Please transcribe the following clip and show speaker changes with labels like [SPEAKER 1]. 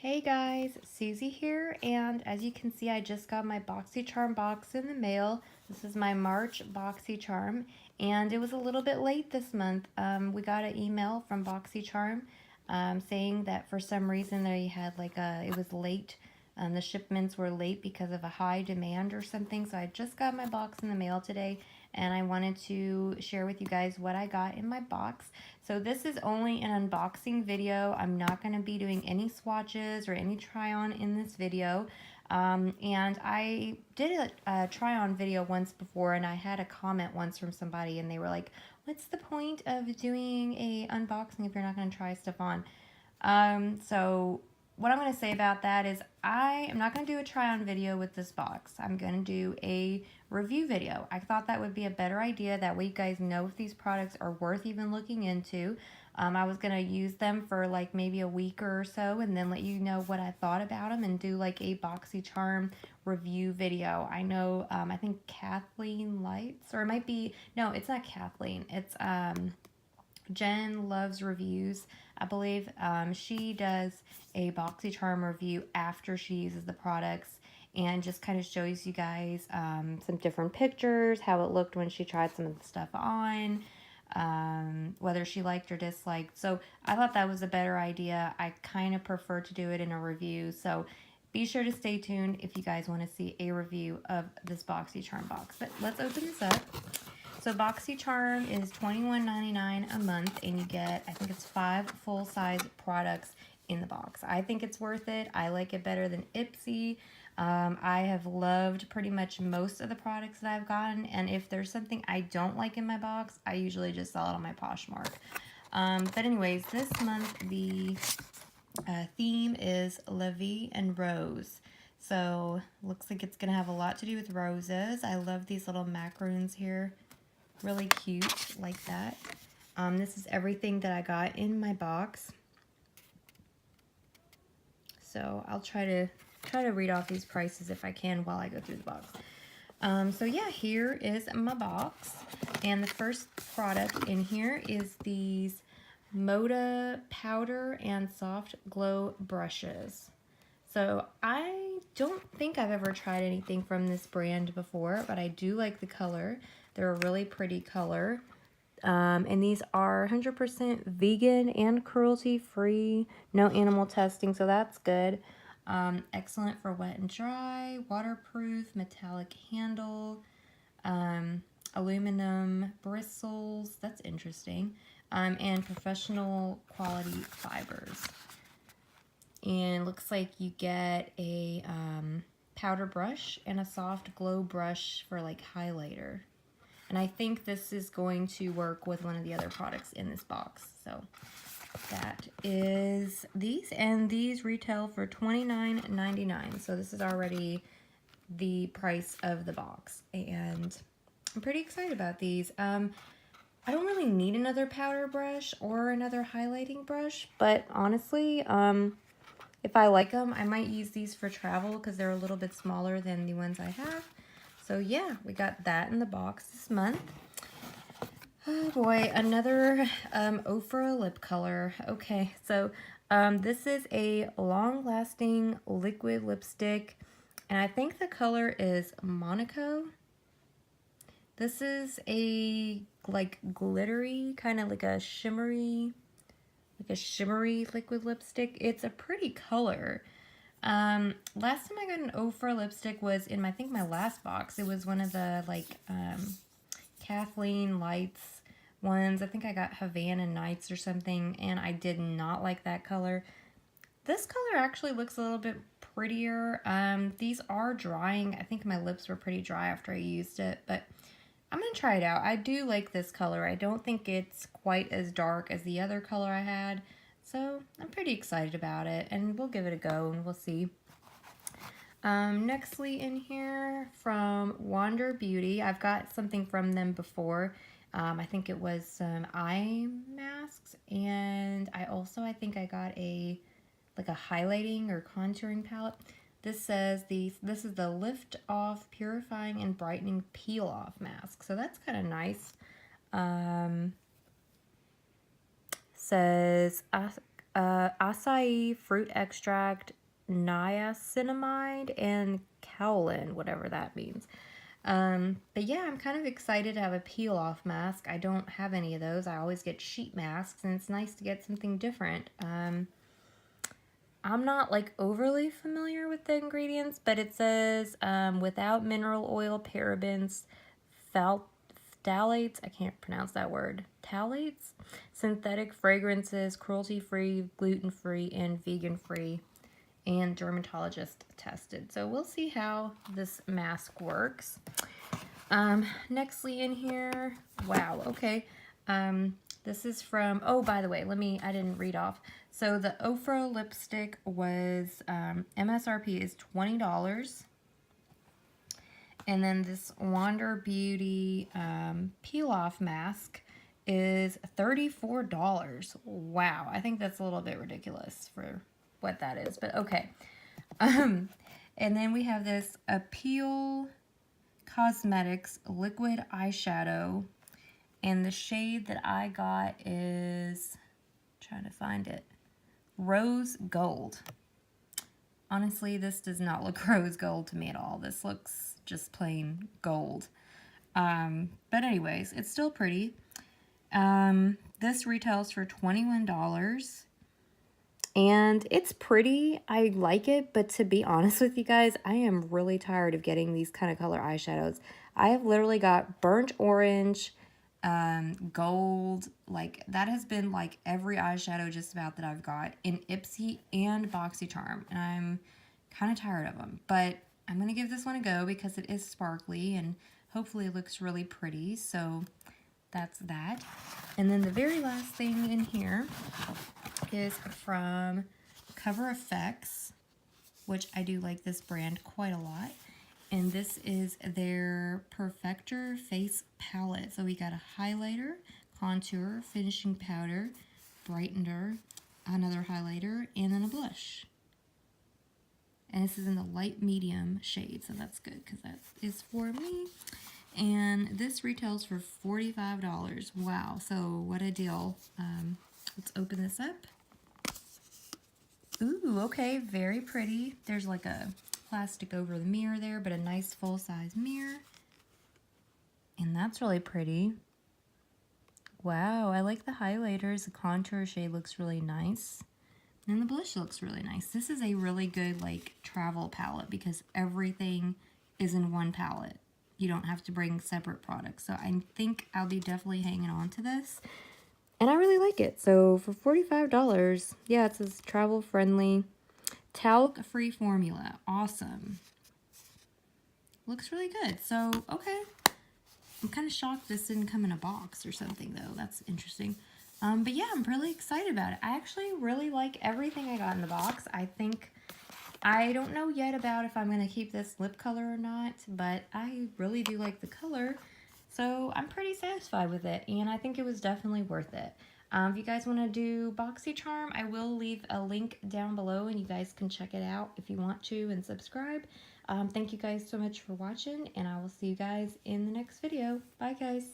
[SPEAKER 1] Hey guys, Susie here, and as you can see I just got my BoxyCharm box in the mail. This is my March BoxyCharm, and it was a little bit late this month. We got an email from BoxyCharm saying that for some reason they had it was late. The shipments were late because of a high demand or something, so I just got my box in the mail today, and I wanted to share with you guys what I got in my box. So this is only an unboxing video. I'm not going to be doing any swatches or any try-on in this video. And I did a try-on video once before, and I had a comment once from somebody, and they were like, what's the point of doing a unboxing if you're not going to try stuff on? So what I'm going to say about that is I am not going to do a try-on video with this box. I'm going to do a review video. I thought that would be a better idea. That way you guys know if these products are worth even looking into. I was going to use them for like maybe a week or so and then let you know what I thought about them and do like a BoxyCharm review video. I know, I think Kathleen Lights, or it might be, no, it's not Kathleen. It's Jen Loves Reviews, I believe. She does a BoxyCharm review after she uses the products and just kind of shows you guys some different pictures, how it looked when she tried some of the stuff on, whether she liked or disliked. So I thought that was a better idea. I kind of prefer to do it in a review. So be sure to stay tuned if you guys want to see a review of this BoxyCharm box. But let's open this up. So BoxyCharm is $21.99 a month, and you get, I think it's 5 full-size products in the box. I think it's worth it. I like it better than Ipsy. I have loved pretty much most of the products that I've gotten, and if there's something I don't like in my box, I usually just sell it on my Poshmark. But anyways, this month the theme is La Vie en Rose. So looks like it's going to have a lot to do with roses. I love these little macaroons here. Really cute, like that. This is everything that I got in my box. So I'll try to read off these prices if I can while I go through the box. So yeah, here is my box. And the first product in here is these Moda powder and soft glow brushes. So I don't think I've ever tried anything from this brand before, but I do like the color. They're a really pretty color. And these are 100% vegan and cruelty-free, no animal testing, so that's good. Excellent for wet and dry, waterproof, metallic handle, aluminum bristles, that's interesting, and professional quality fibers. And looks like you get a powder brush and a soft glow brush for like highlighter. And I think this is going to work with one of the other products in this box. So that is these, and these retail for $29.99. So this is already the price of the box, and I'm pretty excited about these. I don't really need another powder brush or another highlighting brush, but honestly, if I like them, I might use these for travel because they're a little bit smaller than the ones I have. So yeah, we got that in the box this month. Oh boy, another Ofra lip color. Okay, so this is a long-lasting liquid lipstick, and I think the color is Monaco. This is a like glittery, kind of like a shimmery liquid lipstick. It's a pretty color. Last time I got an Ofra lipstick was in I think my last box. It was one of the like Kathleen Lights ones. I think I got Havana Nights or something, and I did not like that color. This color actually looks a little bit prettier. These are drying. I think my lips were pretty dry after I used it, but I'm gonna try it out. I do like this color. I don't think it's quite as dark as the other color I had, so I'm pretty excited about it, and we'll give it a go and we'll see. Nextly in here from Wander Beauty, I've got something from them before. I think it was some eye masks, and I think I got a highlighting or contouring palette. This says this is the Lift Off Purifying and Brightening Peel Off Mask, so that's kind of nice. Says acai fruit extract, niacinamide, and kaolin, whatever that means. But yeah, I'm kind of excited to have a peel-off mask. I don't have any of those. I always get sheet masks, and it's nice to get something different. I'm not like overly familiar with the ingredients, but it says without mineral oil, parabens, phthalates, I can't pronounce that word, phthalates, synthetic fragrances, cruelty-free, gluten-free, and vegan-free, and dermatologist tested. So we'll see how this mask works. Nextly in here, wow, okay. This is from, oh, by the way, I didn't read off. So the Ofra lipstick was, MSRP is $20. And then this Wander Beauty peel-off mask is $34. Wow, I think that's a little bit ridiculous for what that is, but okay. And then we have this Appeal Cosmetics liquid eyeshadow, and the shade that I got is, trying to find it, Rose Gold. Honestly, this does not look rose gold to me at all. This looks just plain gold. But anyways, it's still pretty. This retails for $21. And it's pretty. I like it, but to be honest with you guys, I am really tired of getting these kind of color eyeshadows. I have literally got burnt orange, gold, like that has been like every eyeshadow just about that I've got in Ipsy and BoxyCharm, and I'm kind of tired of them. But I'm going to give this one a go because it is sparkly and hopefully it looks really pretty. So that's that. And then the very last thing in here is from Cover Effects, which I do like this brand quite a lot. And this is their Perfector Face Palette. So we got a highlighter, contour, finishing powder, brightener, another highlighter, and then a blush. And this is in the light medium shade, so that's good because that is for me. And this retails for $45. Wow, so what a deal. Let's open this up. Ooh, okay, very pretty. There's like a plastic over the mirror there, but a nice full-size mirror. And that's really pretty. Wow, I like the highlighters. The contour shade looks really nice. And the blush looks really nice. This is a really good like travel palette because everything is in one palette. You don't have to bring separate products. So I think I'll be definitely hanging on to this. And I really like it. So for $45, yeah, it says travel friendly. Talc-free formula. Awesome. Looks really good. So, okay. I'm kind of shocked this didn't come in a box or something, though. That's interesting. But yeah, I'm really excited about it. I actually really like everything I got in the box. I don't know yet about if I'm going to keep this lip color or not, but I really do like the color. So I'm pretty satisfied with it, and I think it was definitely worth it. If you guys want to do BoxyCharm, I will leave a link down below, and you guys can check it out if you want to and subscribe. Thank you guys so much for watching, and I will see you guys in the next video. Bye, guys.